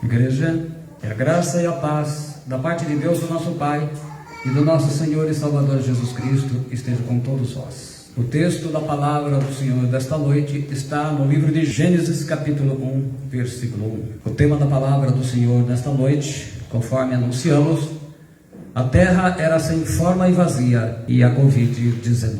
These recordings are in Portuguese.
Igreja, que a graça e a paz da parte de Deus, do nosso Pai, e do nosso Senhor e Salvador Jesus Cristo esteja com todos vós. O texto da palavra do Senhor desta noite está no livro de Gênesis, capítulo 1, versículo 1. O tema da palavra do Senhor desta noite, conforme anunciamos, a terra era sem forma e vazia, e a Covid-19.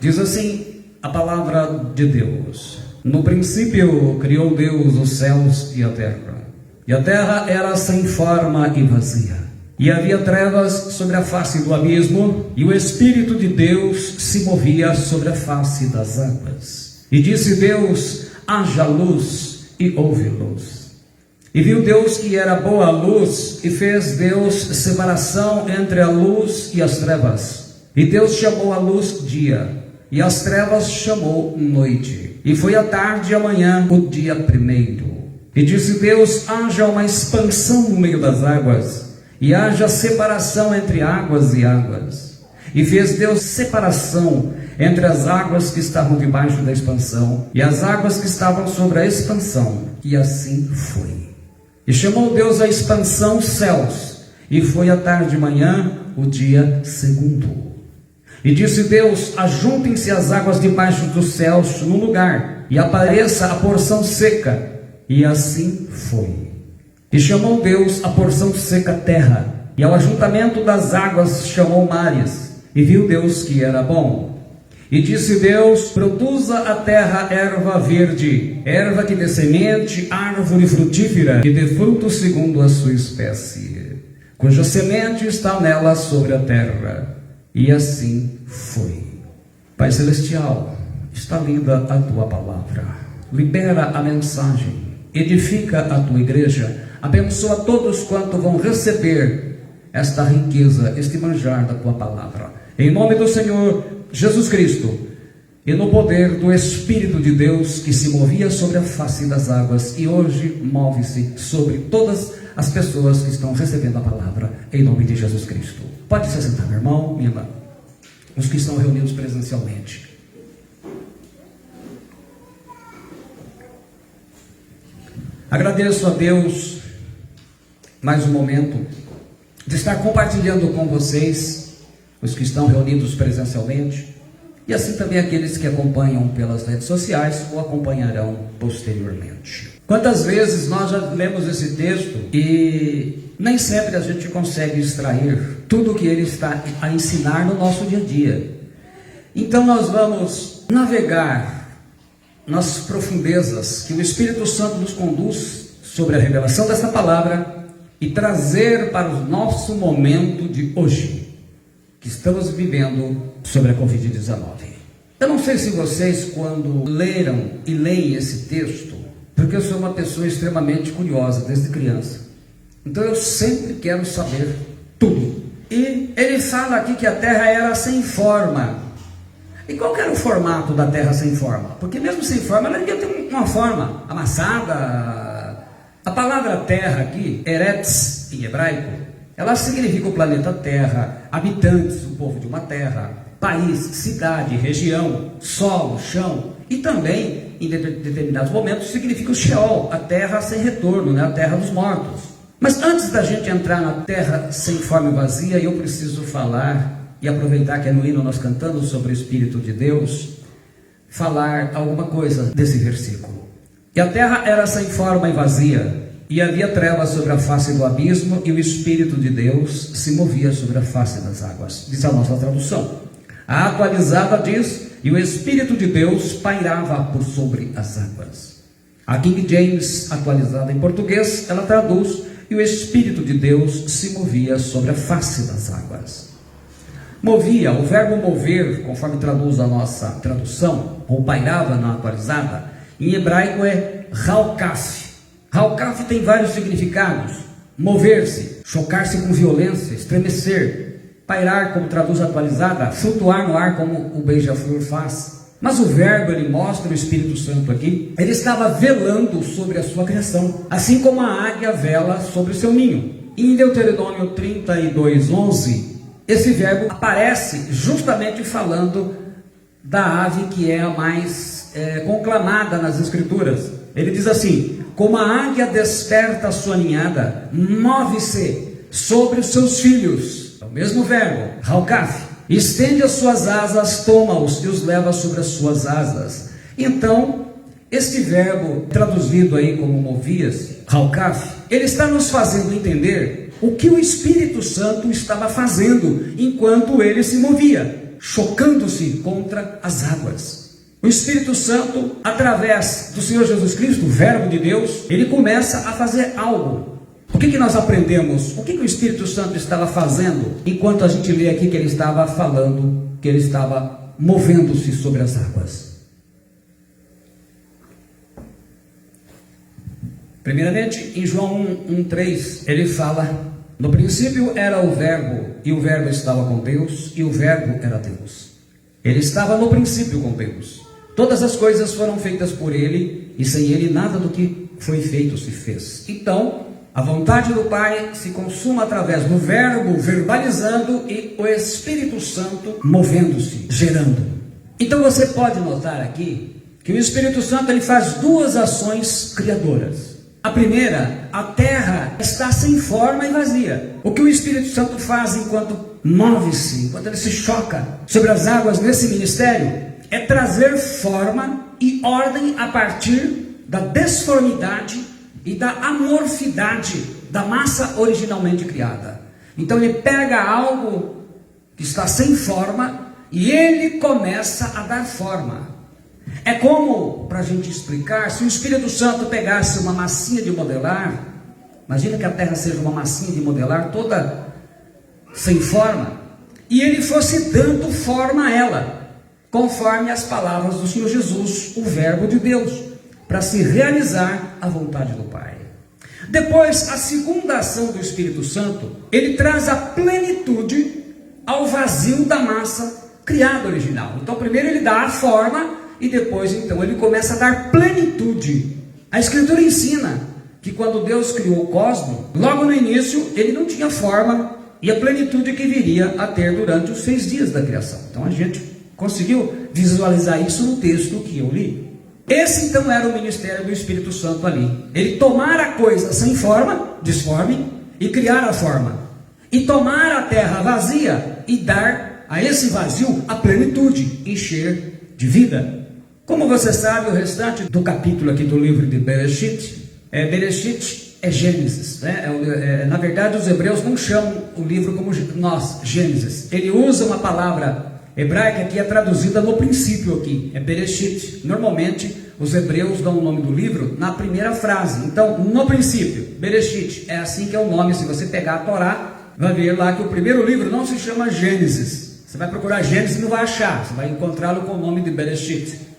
Diz assim a palavra de Deus: no princípio criou Deus os céus e a terra era sem forma e vazia, e havia trevas sobre a face do abismo, e o Espírito de Deus se movia sobre a face das águas. E disse Deus: haja luz, e houve luz. E viu Deus que era boa a luz, e fez Deus separação entre a luz e as trevas. E Deus chamou a luz dia, e as trevas chamou noite. E foi a tarde e a manhã o dia primeiro. E disse Deus: haja uma expansão no meio das águas, e haja separação entre águas e águas. E fez Deus separação entre as águas que estavam debaixo da expansão e as águas que estavam sobre a expansão. E assim foi. E chamou Deus a expansão céus, e foi a tarde e manhã o dia segundo. E disse Deus: ajuntem-se as águas debaixo dos céus num lugar, e apareça a porção seca. E assim foi. E chamou Deus a porção seca terra, e ao ajuntamento das águas chamou mares. E viu Deus que era bom. E disse Deus: produza a terra erva verde, erva que dê semente, árvore frutífera, que dê fruto segundo a sua espécie, cuja semente está nela sobre a terra. E assim foi. Pai Celestial, está lida a tua palavra. Libera a mensagem, edifica a tua igreja, abençoa todos quanto vão receber esta riqueza, este manjar da tua palavra. Em nome do Senhor Jesus Cristo, e no poder do Espírito de Deus que se movia sobre a face das águas e hoje move-se sobre todas as pessoas que estão recebendo a palavra, em nome de Jesus Cristo. Pode se sentar, meu irmão, minha irmã, os que estão reunidos presencialmente. Agradeço a Deus mais um momento de estar compartilhando com vocês, os que estão reunidos presencialmente, e assim também aqueles que acompanham pelas redes sociais ou acompanharão posteriormente. Quantas vezes nós já lemos esse texto e nem sempre a gente consegue extrair tudo o que ele está a ensinar no nosso dia a dia. Então nós vamos navegar nas profundezas que o Espírito Santo nos conduz sobre a revelação dessa palavra e trazer para o nosso momento de hoje, que estamos vivendo sobre a Covid-19. Eu não sei se vocês, quando leram e leem esse texto, porque eu sou uma pessoa extremamente curiosa desde criança, então eu sempre quero saber tudo. E ele fala aqui que a terra era sem forma. E qual que era o formato da terra sem forma? Porque mesmo sem forma, ela devia ter uma forma amassada. A palavra terra aqui, Eretz, em hebraico, ela significa o planeta Terra, habitantes, o povo de uma terra, país, cidade, região, solo, chão. E também, em determinados momentos, significa o Sheol, a terra sem retorno, né? A terra dos mortos. Mas antes da gente entrar na terra sem forma e vazia, eu preciso falar, e aproveitar que é no hino nós cantamos sobre o Espírito de Deus, falar alguma coisa desse versículo. E a terra era sem forma e vazia, e havia trevas sobre a face do abismo, e o Espírito de Deus se movia sobre a face das águas. Diz a nossa tradução. A atualizada diz: e o Espírito de Deus pairava por sobre as águas. A King James, atualizada em português, ela traduz: e o Espírito de Deus se movia sobre a face das águas. Movia, o verbo mover, conforme traduz a nossa tradução, ou pairava na atualizada, em hebraico é raukaf. Raukaf tem vários significados: mover-se, chocar-se com violência, estremecer, pairar, como traduz a atualizada, flutuar no ar, como o beija-flor faz. Mas o verbo, ele mostra o Espírito Santo aqui, ele estava velando sobre a sua criação, assim como a águia vela sobre o seu ninho. Em Deuteronômio 32:11, esse verbo aparece justamente falando da ave que é a mais conclamada nas Escrituras. Ele diz assim: como a águia desperta a sua ninhada, move-se sobre os seus filhos. É o mesmo verbo, Halkaf. Estende as suas asas, toma-os e os leva sobre as suas asas. Então, este verbo, traduzido aí como movias, Halkaf, ele está nos fazendo entender o que o Espírito Santo estava fazendo enquanto ele se movia, chocando-se contra as águas. O Espírito Santo, através do Senhor Jesus Cristo, o Verbo de Deus, ele começa a fazer algo. O que nós aprendemos? O que o Espírito Santo estava fazendo enquanto a gente lê aqui que ele estava falando, que ele estava movendo-se sobre as águas? Primeiramente, em João 1:3, ele fala: no princípio era o Verbo, e o Verbo estava com Deus, e o Verbo era Deus. Ele estava no princípio com Deus. Todas as coisas foram feitas por ele, e sem ele nada do que foi feito se fez. Então, a vontade do Pai se consuma através do Verbo verbalizando e o Espírito Santo movendo-se, gerando. Então você pode notar aqui que o Espírito Santo ele faz duas ações criadoras. A primeira, a terra está sem forma e vazia. O que o Espírito Santo faz enquanto move-se, enquanto ele se choca sobre as águas nesse ministério, é trazer forma e ordem a partir da desformidade e da amorfidade da massa originalmente criada. Então ele pega algo que está sem forma e ele começa a dar forma. É como, para a gente explicar, se o Espírito Santo pegasse uma massinha de modelar, imagina que a terra seja uma massinha de modelar toda sem forma, e ele fosse dando forma a ela, conforme as palavras do Senhor Jesus, o Verbo de Deus, para se realizar a vontade do Pai. Depois, a segunda ação do Espírito Santo, ele traz a plenitude ao vazio da massa criada original. Então primeiro ele dá a forma, e depois então ele começa a dar plenitude. A Escritura ensina que quando Deus criou o cosmos, logo no início ele não tinha forma, e a plenitude que viria a ter durante os 6 dias da criação. Então a gente conseguiu visualizar isso no texto que eu li. Esse então era o ministério do Espírito Santo ali. Ele tomar a coisa sem forma, disforme, e criar a forma. E tomar a terra vazia e dar a esse vazio a plenitude, encher de vida. Como você sabe, o restante do capítulo aqui do livro de Bereshit é Gênesis, né? Na verdade, os hebreus não chamam o livro como nós, Gênesis. Ele usa uma palavra hebraica que é traduzida no princípio aqui, é Bereshit. Normalmente, os hebreus dão o nome do livro na primeira frase. Então, no princípio, Bereshit, é assim que é o nome. Se você pegar a Torá, vai ver lá que o primeiro livro não se chama Gênesis. Você vai procurar Gênesis e não vai achar, você vai encontrá-lo com o nome de Bereshit.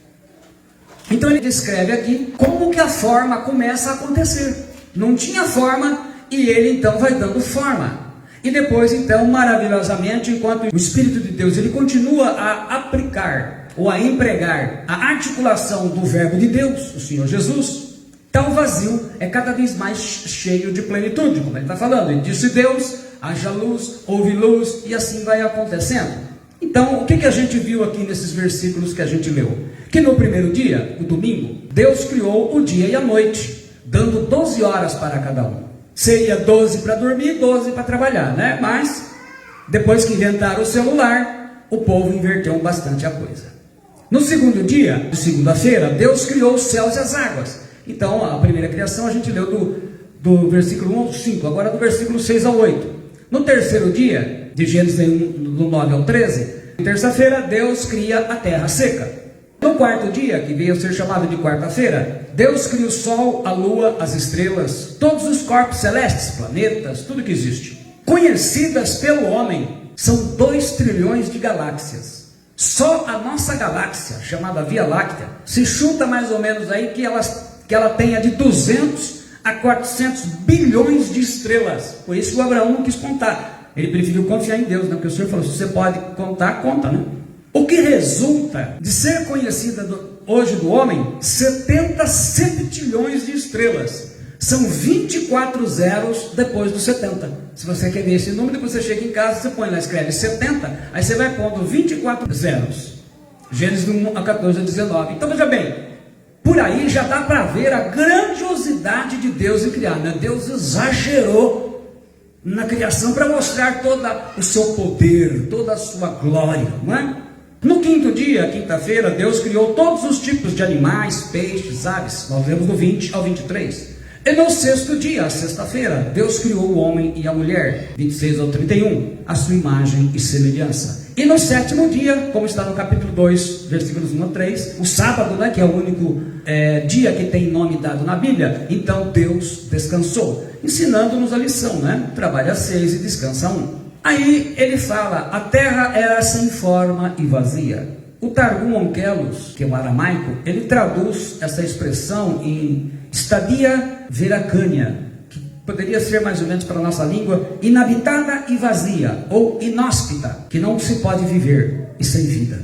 Então ele descreve aqui como que a forma começa a acontecer. Não tinha forma e ele então vai dando forma. E depois então, maravilhosamente, enquanto o Espírito de Deus ele continua a aplicar ou a empregar a articulação do Verbo de Deus, o Senhor Jesus, tal vazio é cada vez mais cheio de plenitude, como ele está falando. Ele disse Deus, haja luz, houve luz, e assim vai acontecendo. Então, o que a gente viu aqui nesses versículos que a gente leu? Que no primeiro dia, o domingo, Deus criou o dia e a noite, dando 12 horas para cada um. Seria 12 para dormir e 12 para trabalhar, né? Mas, depois que inventaram o celular, o povo inverteu bastante a coisa. No segundo dia, de segunda-feira, Deus criou os céus e as águas. Então, a primeira criação a gente leu do versículo 1 ao 5, agora do versículo 6 ao 8. No terceiro dia, de Gênesis 1, do 9 ao 13, terça-feira, Deus cria a terra seca. No quarto dia, que veio a ser chamado de quarta-feira, Deus cria o sol, a lua, as estrelas, todos os corpos celestes, planetas, tudo que existe. Conhecidas pelo homem, são 2 trilhões de galáxias. Só a nossa galáxia, chamada Via Láctea, se chuta mais ou menos aí que ela tenha de 200 a 400 bilhões de estrelas. Por isso que o Abraão não quis contar. Ele preferiu confiar em Deus, né? Porque o Senhor falou, se você pode contar, conta, né? O que resulta de ser conhecida hoje do homem, 70 septilhões de estrelas. São 24 zeros depois do 70. Se você quer ver esse número, depois você chega em casa, você põe lá, escreve 70, aí você vai pondo 24 zeros. Gênesis 1 a 14 a 19. Então veja bem, por aí já dá para ver a grandiosidade de Deus em criar, né? Deus exagerou na criação para mostrar todo o seu poder, toda a sua glória, não é? No quinto dia, quinta-feira, Deus criou todos os tipos de animais, peixes, aves. Nós vemos do 20 ao 23. E no sexto dia, sexta-feira, Deus criou o homem e a mulher, 26 ao 31, a sua imagem e semelhança. E no sétimo dia, como está no capítulo 2, versículos 1 a 3, o sábado, né, que é o único dia que tem nome dado na Bíblia, então Deus descansou, ensinando-nos a lição, né? Trabalha 6 e descansa 1. Aí ele fala, a terra era sem forma e vazia. O Targum Onkelos, que é o aramaico, ele traduz essa expressão em estadia veracânia, que poderia ser mais ou menos para a nossa língua, inabitada e vazia, ou inóspita, que não se pode viver e sem vida.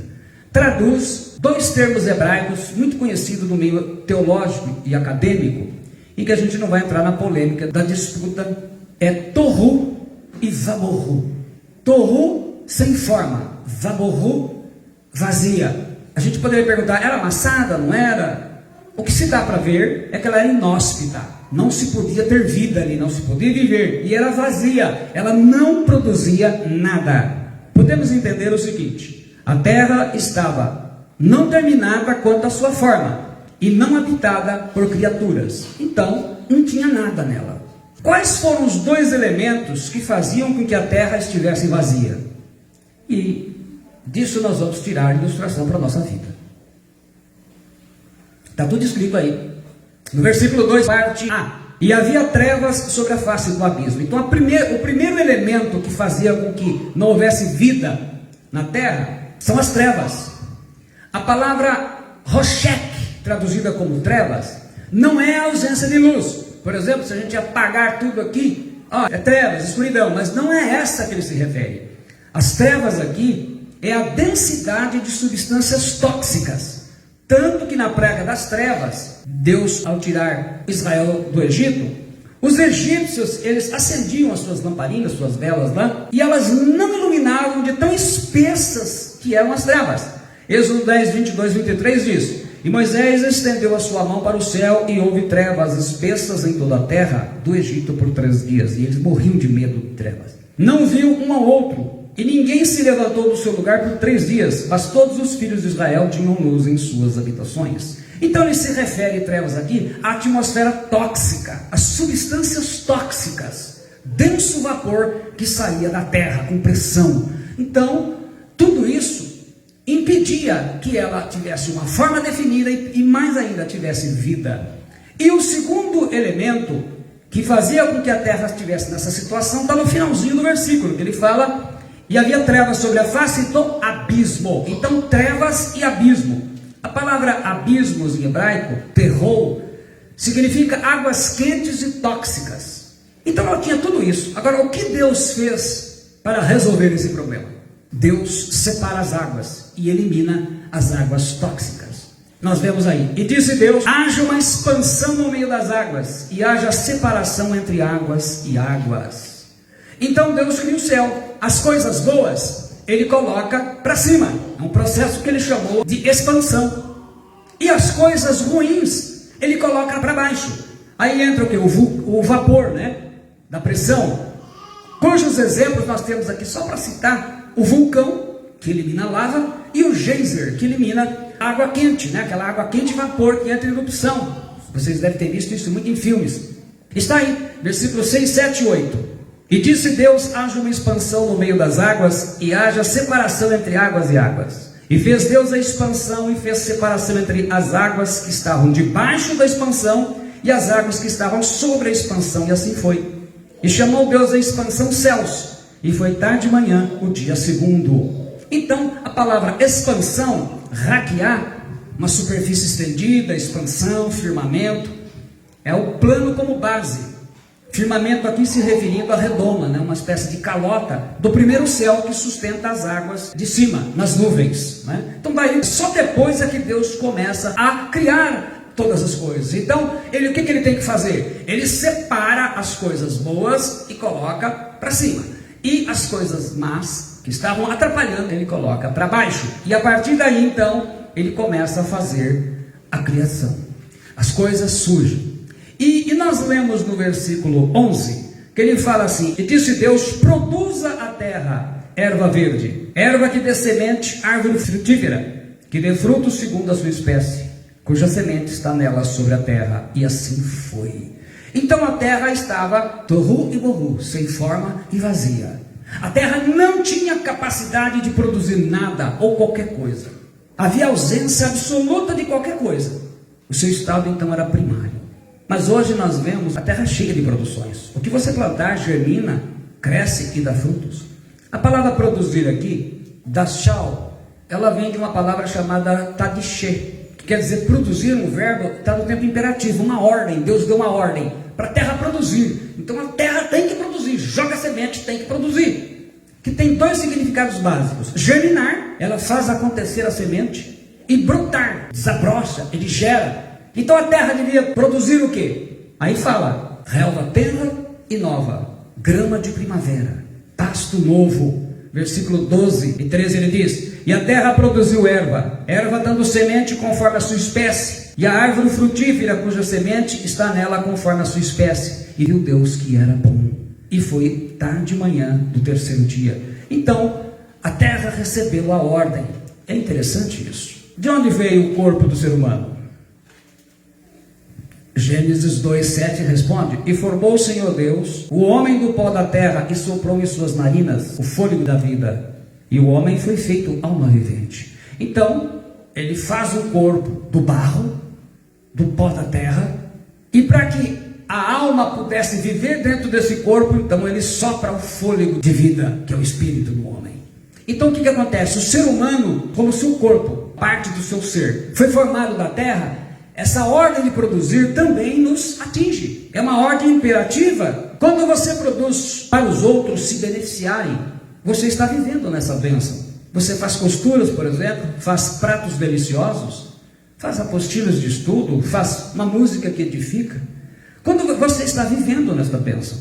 Traduz dois termos hebraicos muito conhecidos no meio teológico e acadêmico, em que a gente não vai entrar na polêmica da disputa, é tohu e vaborru. Tohu, sem forma, vaborru, vazia. A gente poderia perguntar, era amassada, não era? O que se dá para ver é que ela era inóspita, não se podia ter vida ali, não se podia viver, e era vazia, ela não produzia nada. Podemos entender o seguinte, a terra estava não terminada quanto à sua forma, e não habitada por criaturas, então não tinha nada nela. Quais foram os dois elementos que faziam com que a terra estivesse vazia? E disso nós vamos tirar a ilustração para a nossa vida. Está tudo escrito aí. No versículo 2, parte A. E havia trevas sobre a face do abismo. Então o primeiro elemento que fazia com que não houvesse vida na terra são as trevas. A palavra roshek, traduzida como trevas, não é a ausência de luz. Por exemplo, se a gente apagar tudo aqui, é trevas, escuridão, mas não é essa que ele se refere. As trevas aqui é a densidade de substâncias tóxicas. Tanto que na praga das trevas, Deus, ao tirar Israel do Egito, os egípcios, eles acendiam as suas lamparinas, suas velas lá, e elas não iluminavam de tão espessas que eram as trevas. Êxodo 10, 22, 23 diz, e Moisés estendeu a sua mão para o céu, e houve trevas espessas em toda a terra do Egito por 3 dias, e eles morriam de medo de trevas. Não viu um ao outro, e ninguém se levantou do seu lugar por 3 dias, mas todos os filhos de Israel tinham luz em suas habitações. Então ele se refere, trevas aqui, à atmosfera tóxica, às substâncias tóxicas, denso vapor que saía da terra com pressão. Então, tudo isso impedia que ela tivesse uma forma definida e mais ainda tivesse vida. E o segundo elemento que fazia com que a terra estivesse nessa situação está no finalzinho do versículo, que ele fala, e havia trevas sobre a face do abismo. Então, trevas e abismo. A palavra abismos em hebraico, terror, significa águas quentes e tóxicas. Então ela tinha tudo isso. Agora, o que Deus fez para resolver esse problema? Deus separa as águas e elimina as águas tóxicas. Nós vemos aí, e disse Deus, haja uma expansão no meio das águas, e haja separação entre águas e águas. Então Deus cria o céu, as coisas boas ele coloca para cima, é um processo que ele chamou de expansão, e as coisas ruins ele coloca para baixo. Aí entra o que? O vapor, né? Da pressão, cujos exemplos nós temos aqui só para citar, o vulcão, que elimina lava, e o geyser, que elimina água quente, né? Aquela água quente e vapor que entra em erupção. Vocês devem ter visto isso muito em filmes. Está aí, versículos 6, 7 e 8. E disse Deus, haja uma expansão no meio das águas, e haja separação entre águas e águas. E fez Deus a expansão, e fez separação entre as águas que estavam debaixo da expansão, e as águas que estavam sobre a expansão, e assim foi. E chamou Deus a expansão céus, e foi tarde de manhã, o dia segundo. Então, a palavra expansão, raquear, uma superfície estendida, expansão, firmamento, é o plano como base. Firmamento aqui se referindo à redoma, né? Uma espécie de calota do primeiro céu que sustenta as águas de cima, nas nuvens, né? Então daí, só depois é que Deus começa a criar todas as coisas. Então, o que ele tem que fazer? Ele separa as coisas boas e coloca para cima. E as coisas más, que estavam atrapalhando, ele coloca para baixo. E a partir daí, então, ele começa a fazer a criação. as coisas surgem. E nós lemos no versículo 11, que ele fala assim: e disse Deus, produza a terra erva verde, erva que dê semente, árvore frutífera, que dê frutos segundo a sua espécie, cuja semente está nela sobre a terra. E assim foi. Então a terra estava tohu e bohu, sem forma e vazia. A terra não tinha capacidade de produzir nada ou qualquer coisa. Havia ausência absoluta de qualquer coisa. O seu estado então era primário. Mas hoje nós vemos a terra cheia de produções. O que você plantar germina, cresce e dá frutos. A palavra produzir aqui, dashal, ela vem de uma palavra chamada tadishé, que quer dizer produzir. Um verbo está no tempo imperativo, uma ordem. Deus deu uma ordem para a terra produzir. Então a terra tem que produzir, joga semente, tem que produzir. Que tem dois significados básicos: germinar, ela faz acontecer a semente, e brotar, desabrocha, ele gera. Então a terra devia produzir o quê? Aí fala, relva tenra e nova, grama de primavera, pasto novo. Versículo 12 e 13 ele diz: e a terra produziu erva, erva dando semente conforme a sua espécie, e a árvore frutífera cuja semente está nela conforme a sua espécie. E viu Deus que era bom. E foi tarde e manhã do terceiro dia. Então a terra recebeu a ordem. É interessante isso. De onde veio o corpo do ser humano? Gênesis 2:7 responde: e formou o Senhor Deus o homem do pó da terra, e soprou em suas narinas o fôlego da vida, e o homem foi feito alma vivente. Então ele faz um corpo do barro, do pó da terra, e para que a alma pudesse viver dentro desse corpo, então ele sopra o fôlego de vida, que é o espírito do homem. Então o que acontece? O ser humano, como seu corpo, parte do seu ser, foi formado da terra. Essa ordem de produzir também nos atinge. É uma ordem imperativa. Quando você produz para os outros se beneficiarem, você está vivendo nessa bênção. Você faz costuras, por exemplo, faz pratos deliciosos, faz apostilas de estudo, faz uma música que edifica. Quando você está vivendo nesta bênção,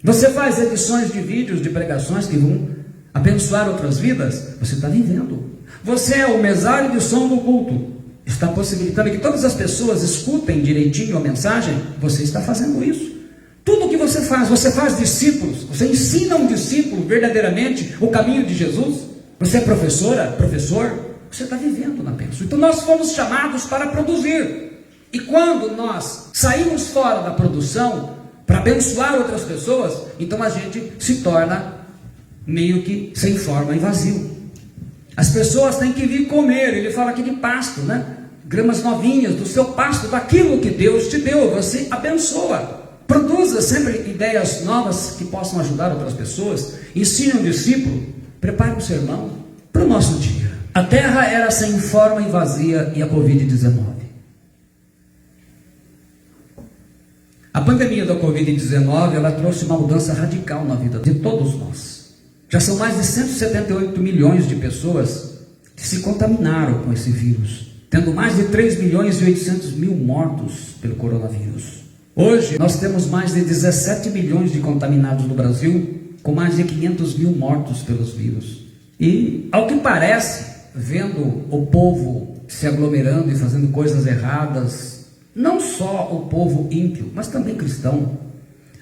você faz edições de vídeos, de pregações que vão abençoar outras vidas, você está vivendo. Você é o mesário de som do culto, está possibilitando que todas as pessoas escutem direitinho a mensagem. Você está fazendo isso. Tudo o que você faz discípulos, você ensina um discípulo verdadeiramente o caminho de Jesus. Você é professora, professor, você está vivendo na bênção. Então nós fomos chamados para produzir. E quando nós saímos fora da produção para abençoar outras pessoas, então a gente se torna meio que sem forma e vazio. As pessoas têm que vir comer. Ele fala aqui de pasto, né? Gramas novinhas do seu pasto, daquilo que Deus te deu. Você abençoa. Produza sempre ideias novas que possam ajudar outras pessoas. Ensine um discípulo. Prepare um sermão para o nosso dia. A terra era sem forma e vazia, e a Covid-19. A pandemia da Covid-19, ela trouxe uma mudança radical na vida de todos nós. Já são mais de 178 milhões de pessoas que se contaminaram com esse vírus, tendo mais de 3 milhões e 800 mil mortos pelo coronavírus. Hoje nós temos mais de 17 milhões de contaminados no Brasil, com mais de 500 mil mortos pelos vírus. E, ao que parece, vendo o povo se aglomerando e fazendo coisas erradas, não só o povo ímpio, mas também cristão,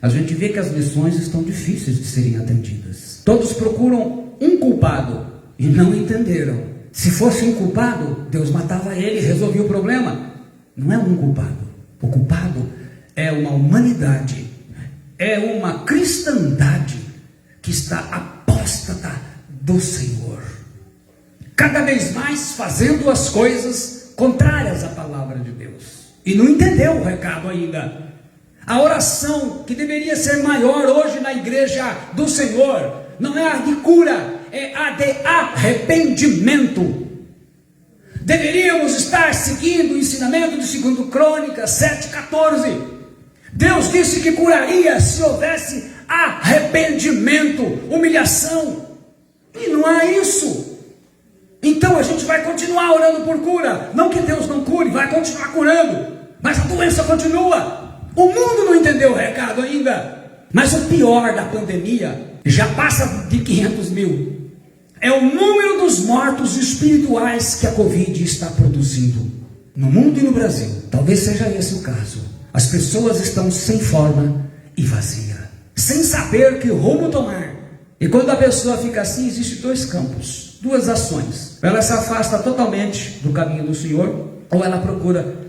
a gente vê que as lições estão difíceis de serem atendidas. Todos procuram um culpado e não entenderam. Se fosse um culpado, Deus matava ele e resolvia o problema. Não é um culpado. O culpado é uma humanidade, é uma cristandade que está apóstata do Senhor, cada vez mais fazendo as coisas contrárias à palavra de Deus, e não entendeu o recado ainda. A oração que deveria ser maior hoje na igreja do Senhor não é a de cura, é a de arrependimento. Deveríamos estar seguindo o ensinamento de 2 Crônicas 7,14. Deus disse que curaria se houvesse arrependimento, humilhação, e não há isso. Então a gente vai continuar orando por cura. Não que Deus não cure, vai continuar curando, mas a doença continua. O mundo não entendeu o recado ainda. Mas o pior da pandemia já passa de 500 mil. É o número dos mortos espirituais que a Covid está produzindo. no mundo e no Brasil, talvez seja esse o caso. As pessoas estão sem forma e vazia, sem saber que rumo tomar. E quando a pessoa fica assim, existem dois campos, duas ações. Ela se afasta totalmente do caminho do Senhor, ou ela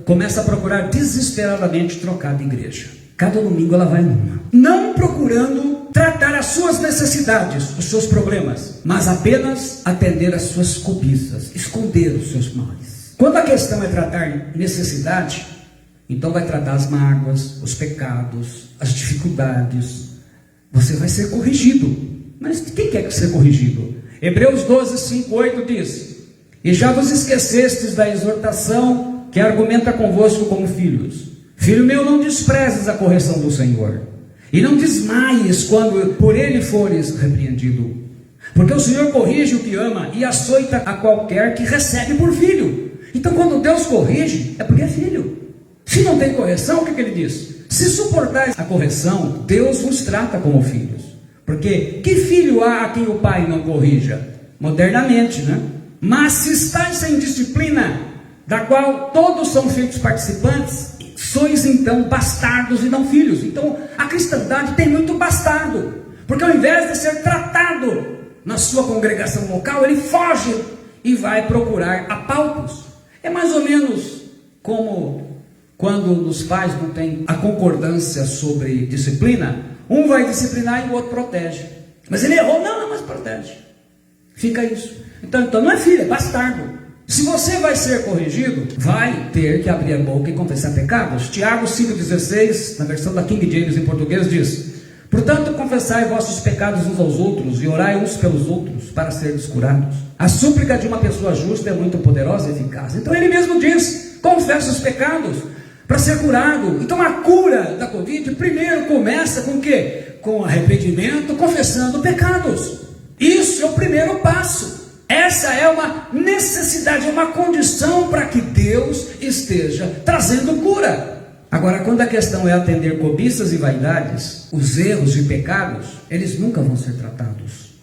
começa a procurar desesperadamente trocar de igreja. Cada domingo ela vai numa, não procurando tratar as suas necessidades, os seus problemas, mas apenas atender as suas cobiças, esconder os seus males. Quando a questão é tratar necessidade, então vai tratar as mágoas, os pecados, as dificuldades. Você vai ser corrigido. Mas quem quer ser corrigido? Hebreus 12, 5, 8 diz: e já vos esquecestes da exortação que argumenta convosco como filhos. Filho meu, não desprezes a correção do Senhor, e não desmaies quando por ele fores repreendido. Porque o Senhor corrige o que ama e açoita a qualquer que recebe por filho. Então quando Deus corrige, é porque é filho. Se não tem correção, o que ele diz? Se suportais a correção, Deus vos trata como filhos. Porque que filho há a quem o pai não corrija? Modernamente, né? Mas se estáis sem disciplina, da qual todos são feitos participantes, sois então bastardos e não filhos. Então a cristandade tem muito bastardo, porque ao invés de ser tratado na sua congregação local, ele foge e vai procurar apalpos. É mais ou menos como quando os pais não têm a concordância sobre disciplina, um vai disciplinar e o outro protege. Mas ele errou, não, mas protege. Fica isso. Então não é filho, é bastardo. Se você vai ser corrigido, vai ter que abrir a boca e confessar pecados. Tiago 5,16, na versão da King James em português, diz: portanto, confessai vossos pecados uns aos outros e orai uns pelos outros para serdes curados. A súplica de uma pessoa justa é muito poderosa e eficaz. Então ele mesmo diz: confessa os pecados para ser curado. Então a cura da Covid primeiro começa com o quê? Com arrependimento, confessando pecados. Isso é o primeiro passo. Essa é uma necessidade, uma condição para que Deus esteja trazendo cura. Agora, quando a questão é atender cobiças e vaidades, os erros e pecados, eles nunca vão ser tratados.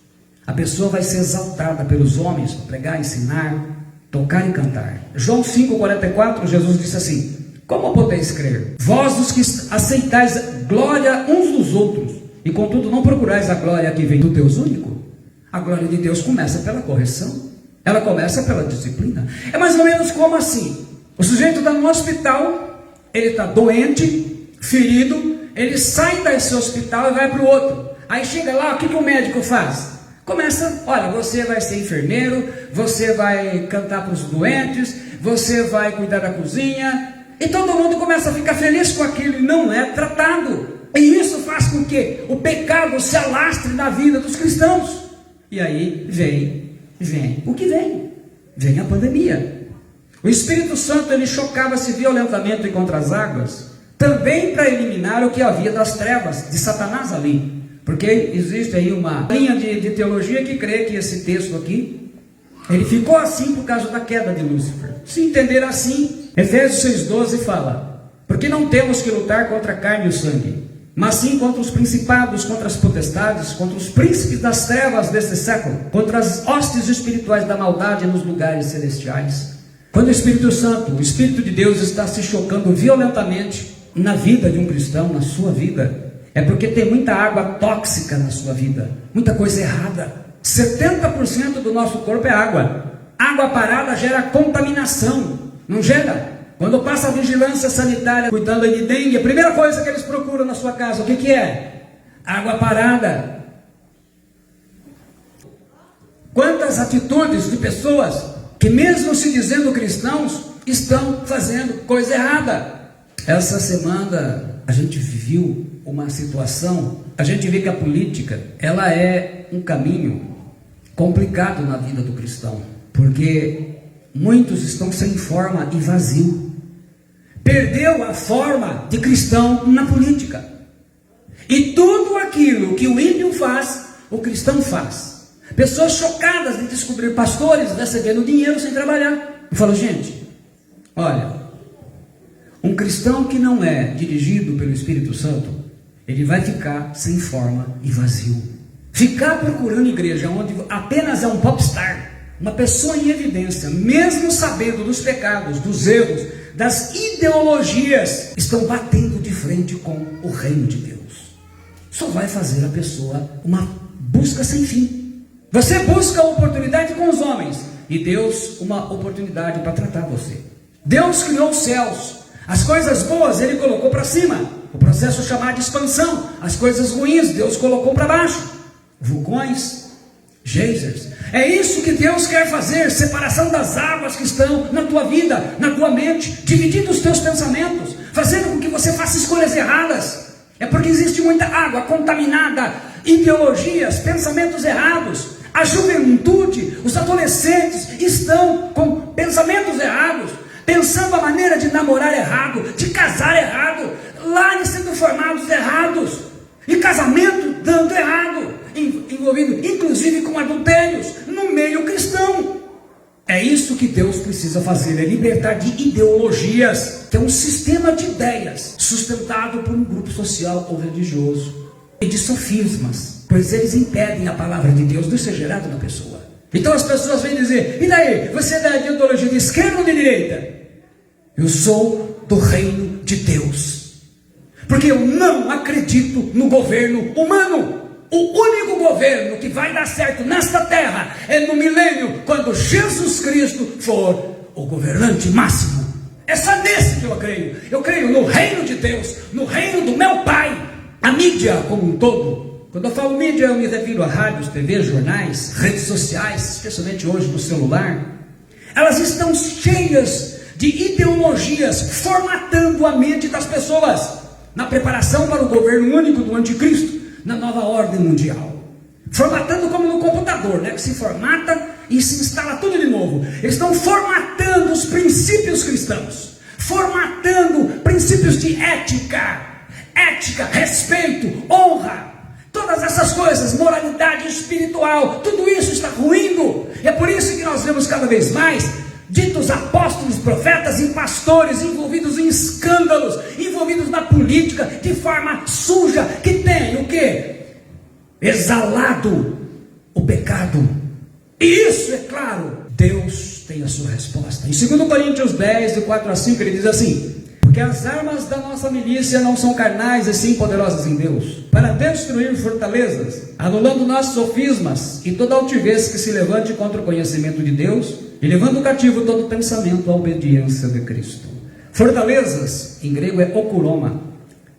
A pessoa vai ser exaltada pelos homens para pregar, ensinar, tocar e cantar. João 5,44, Jesus disse assim: como podeis crer? Vós os que aceitais glória uns dos outros, e contudo não procurais a glória que vem do Deus único. A glória de Deus começa pela correção, ela começa pela disciplina. É mais ou menos como assim: o sujeito está no hospital, ele está doente, ferido, ele sai desse hospital e vai para o outro. Aí chega lá, o que o médico faz? Começa: olha, você vai ser enfermeiro, você vai cantar para os doentes, você vai cuidar da cozinha. E todo mundo começa a ficar feliz com aquilo e não é tratado. E isso faz com que o pecado se alastre na vida dos cristãos. E aí vem o que vem? Vem a pandemia. O Espírito Santo, ele chocava-se violentamente contra as águas, também para eliminar o que havia das trevas, de Satanás ali. Porque existe aí uma linha de teologia que crê que esse texto aqui, ele ficou assim por causa da queda de Lúcifer. Se entender assim, Efésios 6,12 fala: porque não temos que lutar contra a carne e o sangue, mas sim contra os principados, contra as potestades, contra os príncipes das trevas deste século, contra as hostes espirituais da maldade nos lugares celestiais. Quando o Espírito Santo, o Espírito de Deus, está se chocando violentamente na vida de um cristão, na sua vida, é porque tem muita água tóxica na sua vida, muita coisa errada. 70% do nosso corpo é água. Água parada gera contaminação, não gera? Quando passa a vigilância sanitária cuidando de dengue, a primeira coisa que eles procuram na sua casa, o que é? Água parada. Quantas atitudes de pessoas que, mesmo se dizendo cristãos, estão fazendo coisa errada. Essa semana a gente viu uma situação, a gente vê que a política, ela é um caminho complicado na vida do cristão, porque muitos estão sem forma e vazio. Perdeu a forma de cristão na política. E tudo aquilo que o ímpio faz, o cristão faz. Pessoas chocadas de descobrir pastores recebendo dinheiro sem trabalhar. Eu falo: gente, olha, um cristão que não é dirigido pelo Espírito Santo, ele vai ficar sem forma e vazio. Ficar procurando igreja onde apenas é um popstar, uma pessoa em evidência, mesmo sabendo dos pecados, dos erros, das ideologias, estão batendo de frente com o reino de Deus. Só vai fazer a pessoa uma busca sem fim. Você busca a oportunidade com os homens e Deus uma oportunidade para tratar você. Deus criou os céus, as coisas boas Ele colocou para cima, o processo chamado de expansão. As coisas ruins Deus colocou para baixo, vulcões, geysers. É isso que Deus quer fazer, separação das águas que estão na tua vida, na tua mente, dividindo os teus pensamentos, fazendo com que você faça escolhas erradas. É porque existe muita água contaminada, ideologias, pensamentos errados. A juventude, os adolescentes estão com pensamentos errados, pensando a maneira de namorar errado, de casar errado, lares sendo formados errados, e casamento dando errado, envolvido inclusive com adultérios no meio cristão. É isso que Deus precisa fazer, é libertar de ideologias, que é um sistema de ideias sustentado por um grupo social ou religioso, e de sofismas, pois eles impedem a palavra de Deus de ser gerada na pessoa. Então as pessoas vêm dizer: e daí, você é da ideologia de esquerda ou de direita? Eu sou do reino de Deus, porque eu não acredito no governo humano. O único governo que vai dar certo nesta terra é no milênio, quando Jesus Cristo for o governante máximo. É só nesse que eu creio. Eu creio no reino de Deus, no reino do meu Pai. A mídia como um todo, quando eu falo mídia, eu me refiro a rádios, TV, jornais, redes sociais, especialmente hoje no celular. Elas estão cheias de ideologias, formatando a mente das pessoas, na preparação para o governo único do anticristo, na nova ordem mundial. Formatando como no computador, né? Que se formata e se instala tudo de novo. Eles estão formatando os princípios cristãos, formatando princípios de ética, respeito, honra, todas essas coisas, moralidade espiritual, tudo isso está ruindo. E é por isso que nós vemos cada vez mais ditos apóstolos, profetas e pastores envolvidos em escândalos, envolvidos na política de forma suja, que tem o quê? Exalado o pecado. E isso, é claro, Deus tem a sua resposta. Em 2 Coríntios 10, de 4 a 5, ele diz assim: porque as armas da nossa milícia não são carnais, e sim poderosas em Deus, para destruir fortalezas, anulando nossos sofismas e toda altivez que se levante contra o conhecimento de Deus, e levando cativo todo pensamento à obediência de Cristo. Fortalezas, em grego é okuroma,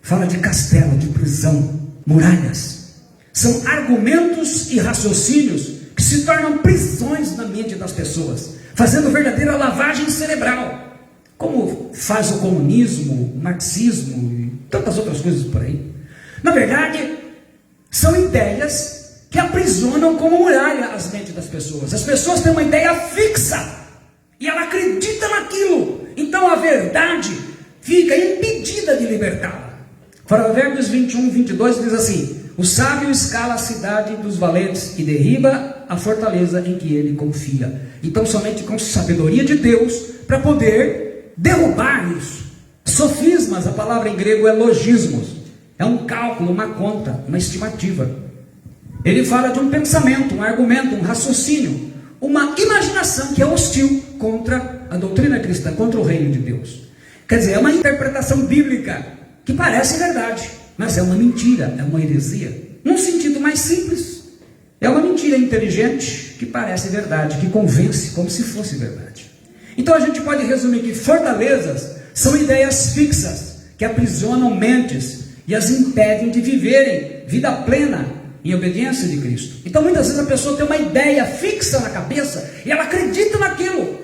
fala de castelo, de prisão, muralhas. São argumentos e raciocínios que se tornam prisões na mente das pessoas, fazendo verdadeira lavagem cerebral, como faz o comunismo, o marxismo e tantas outras coisas por aí. Na verdade, são ideias que aprisionam como muralha as mentes das pessoas. As pessoas têm uma ideia fixa e ela acredita naquilo, então a verdade fica impedida de libertá-la. Provérbios 21, 22 diz assim: o sábio escala a cidade dos valentes e derriba a fortaleza em que ele confia. Então somente com sabedoria de Deus para poder derrubar isso. Sofismas, a palavra em grego é logismos, é um cálculo, uma conta, uma estimativa. Ele fala de um pensamento, um argumento, um raciocínio, uma imaginação que é hostil contra a doutrina cristã, contra o reino de Deus. Quer dizer, é uma interpretação bíblica que parece verdade, mas é uma mentira, é uma heresia. Num sentido mais simples, é uma mentira inteligente que parece verdade, que convence como se fosse verdade. Então a gente pode resumir que fortalezas são ideias fixas que aprisionam mentes e as impedem de viverem vida plena em obediência de Cristo. Então muitas vezes a pessoa tem uma ideia fixa na cabeça e ela acredita naquilo,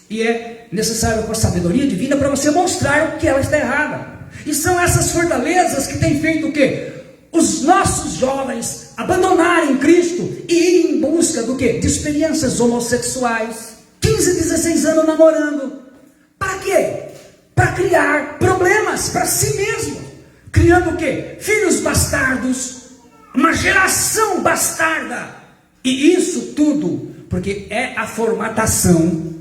e é necessário com a sabedoria divina para você mostrar que ela está errada. E são essas fortalezas que têm feito o quê? Os nossos jovens abandonarem Cristo e irem em busca do quê? De experiências homossexuais, 15, 16 anos namorando. Para quê? Para criar problemas para si mesmo, criando o quê? Filhos bastardos, uma geração bastarda. E isso tudo porque é a formatação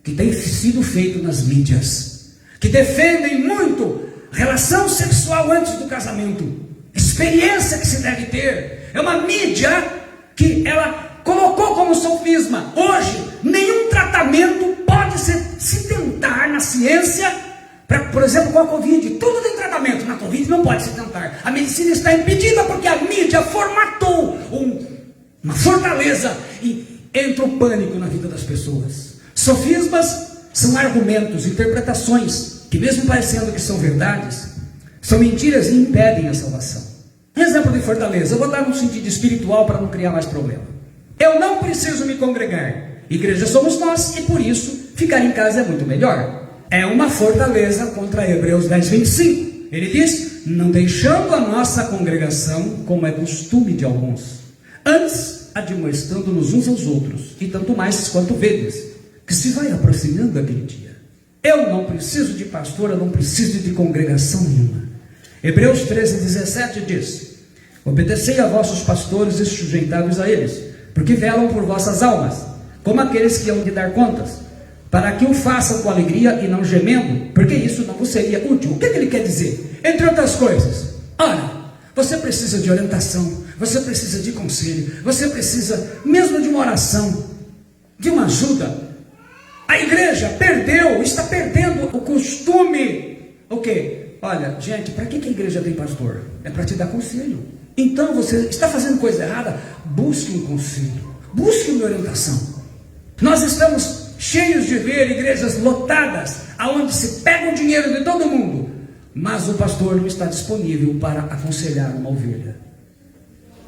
que tem sido feita nas mídias, que defendem muito relação sexual antes do casamento, experiência que se deve ter. É uma mídia que ela colocou como sofisma. Hoje, nenhum tratamento pode se tentar na ciência, por exemplo, com a Covid. Tudo tem tratamento, na Covid não pode se tentar. A medicina está impedida porque a mídia formatou uma fortaleza e entra o pânico na vida das pessoas. Sofismas são argumentos, interpretações, que mesmo parecendo que são verdades, são mentiras e impedem a salvação. Exemplo de fortaleza, eu vou dar no sentido espiritual para não criar mais problema. Eu não preciso me congregar. Igreja somos nós e por isso ficar em casa é muito melhor. É uma fortaleza contra Hebreus 10, 25. Ele diz: não deixando a nossa congregação, como é costume de alguns, antes admoestando-nos uns aos outros, e tanto mais quanto vedes, que se vai aproximando aquele dia. Eu não preciso de pastor, eu não preciso de congregação nenhuma. Hebreus 13, 17 diz: obedecei a vossos pastores e sujeitai-vos a eles, porque velam por vossas almas, como aqueles que hão de dar contas, para que o façam com alegria e não gemendo, porque isso não vos seria útil. O que ele quer dizer? Entre outras coisas, olha, você precisa de orientação, você precisa de conselho, você precisa mesmo de uma oração, de uma ajuda. A igreja está perdendo o costume. O quê? Olha, gente, para que a igreja tem pastor? É para te dar conselho. Então você está fazendo coisa errada, busque um conselho, busque uma orientação. Nós estamos cheios de ver igrejas lotadas, aonde se pega o dinheiro de todo mundo, mas o pastor não está disponível para aconselhar uma ovelha.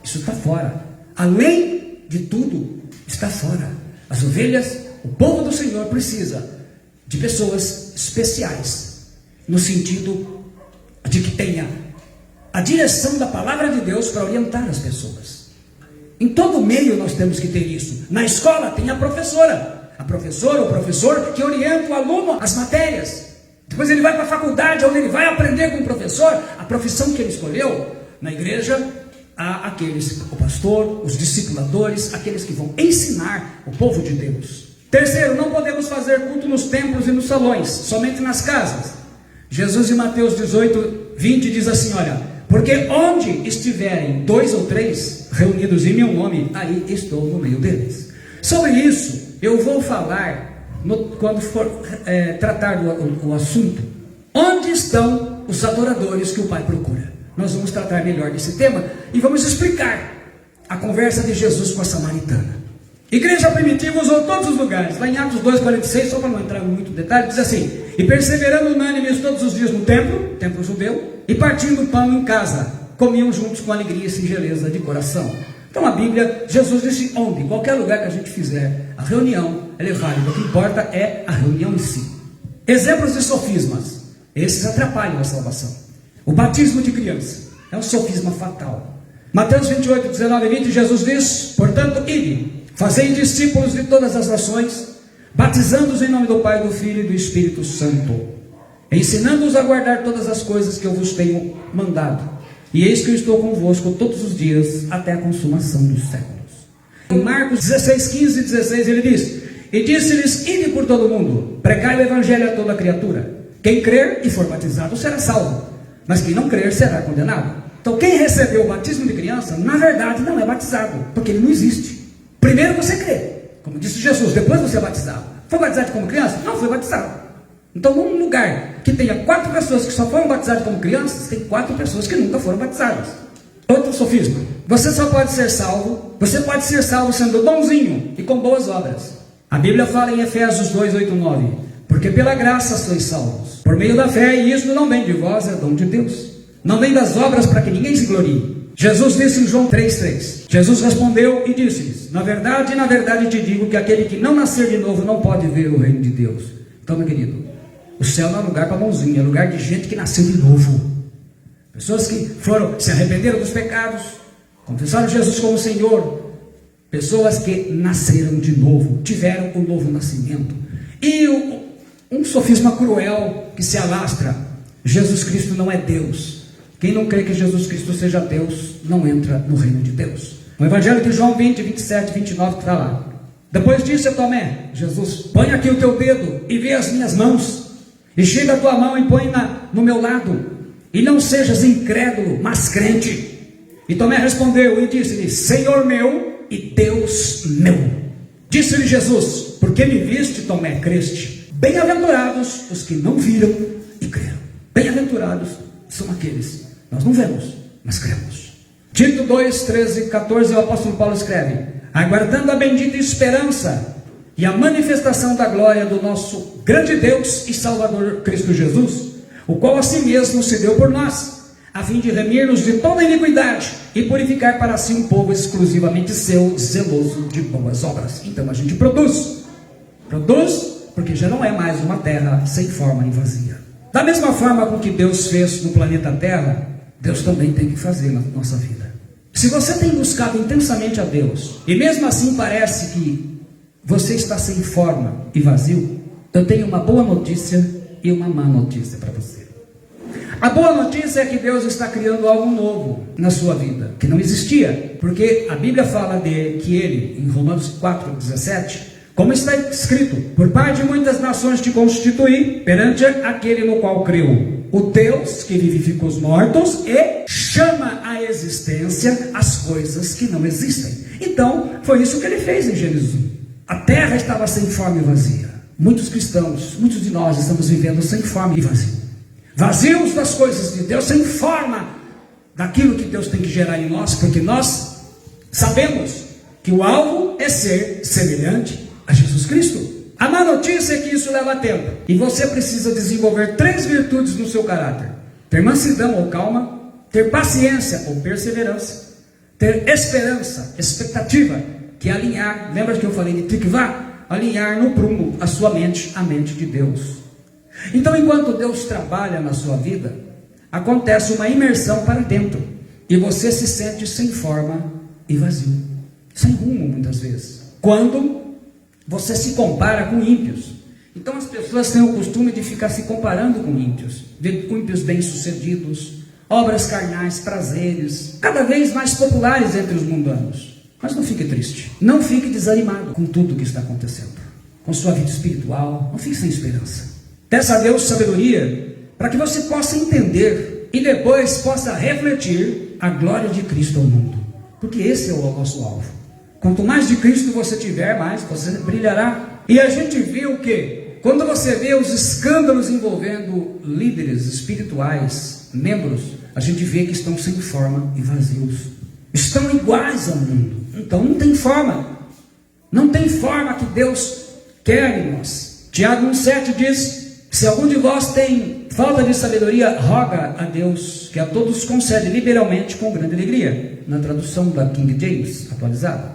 Isso está fora. Além de tudo, está fora. As ovelhas, o povo do Senhor precisa de pessoas especiais, no sentido de que tenha a direção da palavra de Deus para orientar as pessoas. Em todo meio nós temos que ter isso. Na escola tem a professora ou o professor que orienta o aluno as matérias. Depois ele vai para a faculdade, onde ele vai aprender com o professor a profissão que ele escolheu. Na igreja há aqueles, o pastor, os discipuladores, aqueles que vão ensinar o povo de Deus. Terceiro, não podemos fazer culto nos templos e nos salões, somente nas casas. Jesus em Mateus 18, 20 diz assim, olha: porque onde estiverem 2 ou 3 reunidos em meu nome, aí estou no meio deles. Sobre isso eu vou falar quando for tratar do assunto. Onde estão os adoradores que o Pai procura? Nós vamos tratar melhor desse tema e vamos explicar a conversa de Jesus com a samaritana. Igreja primitiva usou todos os lugares. Lá em Atos 2,46, só para não entrar em muito detalhe, diz assim: e perseverando unânimes todos os dias no templo judeu, e partindo o pão em casa, comiam juntos com alegria e singeleza de coração. Então a Bíblia, Jesus disse onde? Em qualquer lugar que a gente fizer a reunião, ela é válida. O que importa é a reunião em si. Exemplos de sofismas. Esses atrapalham a salvação. O batismo de criança é um sofisma fatal. Mateus 28, 19 e 20, Jesus diz: portanto, ide, fazei discípulos de todas as nações, batizando-os em nome do Pai, do Filho e do Espírito Santo, ensinando-os a guardar todas as coisas que eu vos tenho mandado. E eis que eu estou convosco todos os dias, até a consumação dos séculos. Em Marcos 16, 15 e 16 ele diz: e disse-lhes: ide por todo o mundo, pregai o evangelho a toda criatura. Quem crer e for batizado será salvo, mas quem não crer será condenado. Então quem recebeu o batismo de criança, na verdade não é batizado, porque ele não existe. Primeiro você crê, como disse Jesus, depois você é batizado. Foi batizado como criança? Não foi batizado. Então num lugar que tenha 4 pessoas que só foram batizadas como crianças, tem 4 pessoas que nunca foram batizadas. Outro sofisma: você só pode ser salvo, você pode ser salvo sendo bonzinho e com boas obras. A Bíblia fala em Efésios 2, 8, 9: porque pela graça sois salvos, por meio da fé, e isso não vem de vós, é dom de Deus. Não vem das obras para que ninguém se glorie. Jesus disse em João 3,3: Jesus respondeu e disse-lhes: na verdade te digo que aquele que não nascer de novo não pode ver o reino de Deus. Então, meu querido, o céu não é lugar para mãozinha, é lugar de gente que nasceu de novo. Pessoas que se arrependeram dos pecados, confessaram Jesus como Senhor. Pessoas que nasceram de novo, tiveram o novo nascimento. E um sofisma cruel que se alastra: Jesus Cristo não é Deus. Quem não crê que Jesus Cristo seja Deus, não entra no reino de Deus. O Evangelho de João 20, 27, 29 está lá. Depois disse a Tomé, Jesus: põe aqui o teu dedo e vê as minhas mãos, e chega a tua mão e põe no meu lado, e não sejas incrédulo, mas crente. E Tomé respondeu e disse-lhe: Senhor meu e Deus meu. Disse-lhe Jesus: porque me viste, Tomé, creste. Bem-aventurados os que não viram e creram. Bem-aventurados são aqueles, nós não vemos, mas cremos. Tito 2, 13 e 14, o apóstolo Paulo escreve: aguardando a bendita esperança e a manifestação da glória do nosso grande Deus e Salvador Cristo Jesus, o qual a si mesmo se deu por nós, a fim de remir-nos de toda iniquidade e purificar para si um povo exclusivamente seu, zeloso de boas obras. Então a gente produz porque já não é mais uma terra sem forma e vazia. Da mesma forma com que Deus fez no planeta Terra, Deus também tem que fazer na nossa vida. Se você tem buscado intensamente a Deus, e mesmo assim parece que você está sem forma e vazio, eu tenho uma boa notícia e uma má notícia para você. A boa notícia é que Deus está criando algo novo na sua vida, que não existia, porque a Bíblia fala que Ele, em Romanos 4,17, como está escrito: por parte de muitas nações te constituí perante aquele no qual creu, o Deus que vivifica os mortos e chama à existência as coisas que não existem. Então, foi isso que Ele fez em Gênesis 1. A terra estava sem forma e vazia. Muitos cristãos, muitos de nós estamos vivendo sem forma e vazio. Vazios das coisas de Deus, sem forma daquilo que Deus tem que gerar em nós, porque nós sabemos que o alvo é ser semelhante a Jesus Cristo. A má notícia é que isso leva tempo, e você precisa desenvolver 3 virtudes no seu caráter: ter mansidão ou calma, ter paciência ou perseverança, ter esperança, expectativa, que é alinhar, lembra que eu falei de tikvá? Alinhar no prumo a sua mente, a mente de Deus. Então, enquanto Deus trabalha na sua vida, acontece uma imersão para dentro, e você se sente sem forma e vazio, sem rumo muitas vezes, quando você se compara com ímpios. Então as pessoas têm o costume de ficar se comparando com ímpios bem-sucedidos, obras carnais, prazeres, cada vez mais populares entre os mundanos. Mas não fique triste, não fique desanimado com tudo que está acontecendo, com sua vida espiritual, não fique sem esperança. Peça a Deus sabedoria, para que você possa entender, e depois possa refletir a glória de Cristo ao mundo, porque esse é o nosso alvo. Quanto mais de Cristo você tiver, mais você brilhará. E a gente vê o quê? Quando você vê os escândalos envolvendo líderes espirituais, membros, a gente vê que estão sem forma e vazios, estão iguais ao mundo. Então não tem forma que Deus quer em nós. Tiago 1,7 diz: se algum de vós tem falta de sabedoria, roga a Deus, que a todos concede liberalmente com grande alegria. Na tradução da King James atualizada.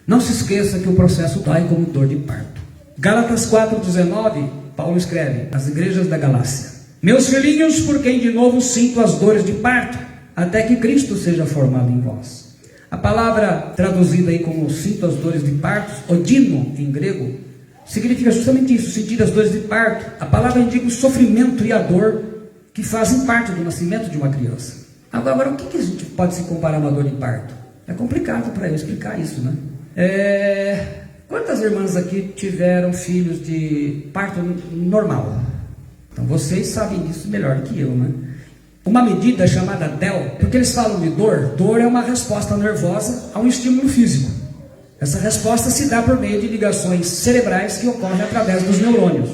Não se esqueça que o processo dói como dor de parto. Gálatas 4,19, Paulo escreve às igrejas da Galácia: meus filhinhos, por quem de novo sinto as dores de parto, até que Cristo seja formado em vós. A palavra traduzida aí como sinto as dores de parto, odino em grego, significa justamente isso, sentir as dores de parto. A palavra indica o sofrimento e a dor que fazem parte do nascimento de uma criança. Agora, o que a gente pode se comparar a uma dor de parto? É complicado para eu explicar isso, né? Quantas irmãs aqui tiveram filhos de parto normal? Então vocês sabem disso melhor que eu, né? Uma medida chamada DEL, porque eles falam de dor. Dor é uma resposta nervosa a um estímulo físico. Essa resposta se dá por meio de ligações cerebrais que ocorrem através dos neurônios.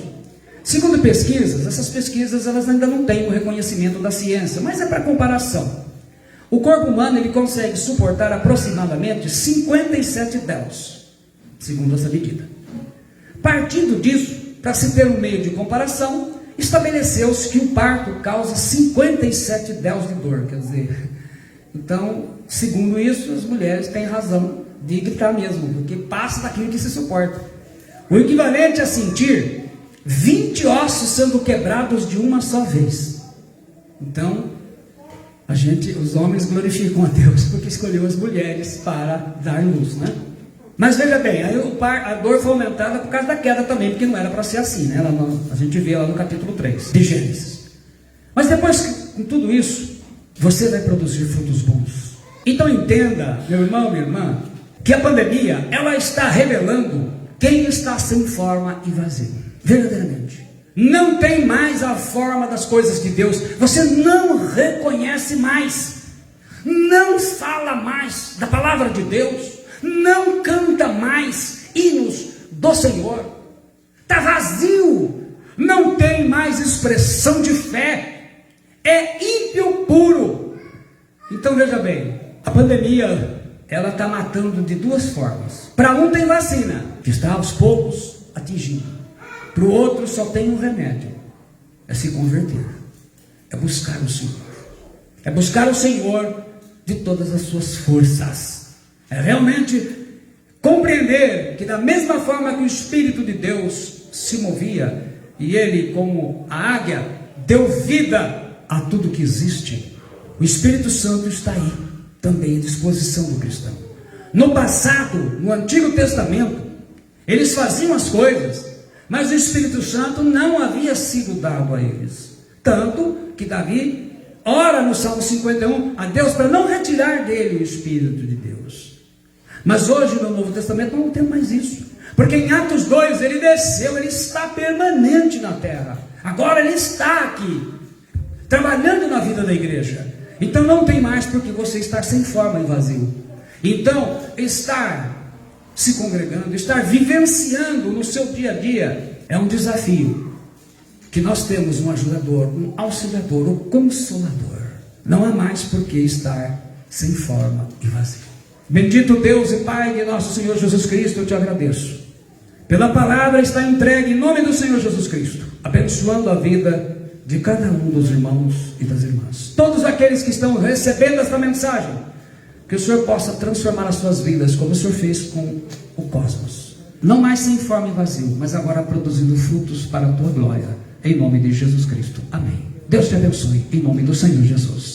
Segundo pesquisas, essas pesquisas elas ainda não têm o reconhecimento da ciência, mas é para comparação. O corpo humano ele consegue suportar aproximadamente 57 DELs, segundo essa medida. Partindo disso, para se ter um meio de comparação, estabeleceu-se que o parto causa 57 DELs de dor. Quer dizer, então, segundo isso, as mulheres têm razão de gritar mesmo, porque passa daquilo que se suporta. O equivalente a sentir 20 ossos sendo quebrados de uma só vez. Então, os homens glorificam a Deus porque escolheu as mulheres para dar luz, né? Mas veja bem, aí a dor foi aumentada por causa da queda também, porque não era para ser assim, né? A gente vê lá no capítulo 3 de Gênesis. Mas depois, com tudo isso, você vai produzir frutos bons. Então entenda, meu irmão, minha irmã, que a pandemia, ela está revelando quem está sem forma e vazio, verdadeiramente. Não tem mais a forma das coisas de Deus, você não reconhece mais, não fala mais da palavra de Deus, não canta mais hinos do Senhor. Está vazio, não tem mais expressão de fé, é ímpio puro. Então veja bem, a pandemia, ela está matando de duas formas. Para um tem vacina, que está aos poucos atingindo. Para o outro só tem um remédio, é se converter, é buscar o Senhor. É buscar o Senhor de todas as suas forças. É realmente compreender que da mesma forma que o Espírito de Deus se movia, e ele, como a águia, deu vida a tudo que existe, o Espírito Santo está aí, também à disposição do cristão. No passado, no Antigo Testamento, eles faziam as coisas, mas o Espírito Santo não havia sido dado a eles. Tanto que Davi ora no Salmo 51 a Deus para não retirar dele o Espírito de Deus. Mas hoje no Novo Testamento não tem mais isso, porque em Atos 2 ele desceu, ele está permanente na terra. Agora ele está aqui, trabalhando na vida da igreja. Então não tem mais porque você estar sem forma e vazio. Então estar se congregando, estar vivenciando no seu dia a dia é um desafio. Que nós temos um ajudador, um auxiliador, um consolador. Não há mais por que estar sem forma e vazio. Bendito Deus e Pai de nosso Senhor Jesus Cristo, eu te agradeço. Pela palavra está entregue em nome do Senhor Jesus Cristo, abençoando a vida de cada um dos irmãos e das irmãs. Todos aqueles que estão recebendo esta mensagem, que o Senhor possa transformar as suas vidas, como o Senhor fez com o cosmos. Não mais sem forma e vazio, mas agora produzindo frutos para a tua glória. Em nome de Jesus Cristo. Amém. Deus te abençoe. Em nome do Senhor Jesus.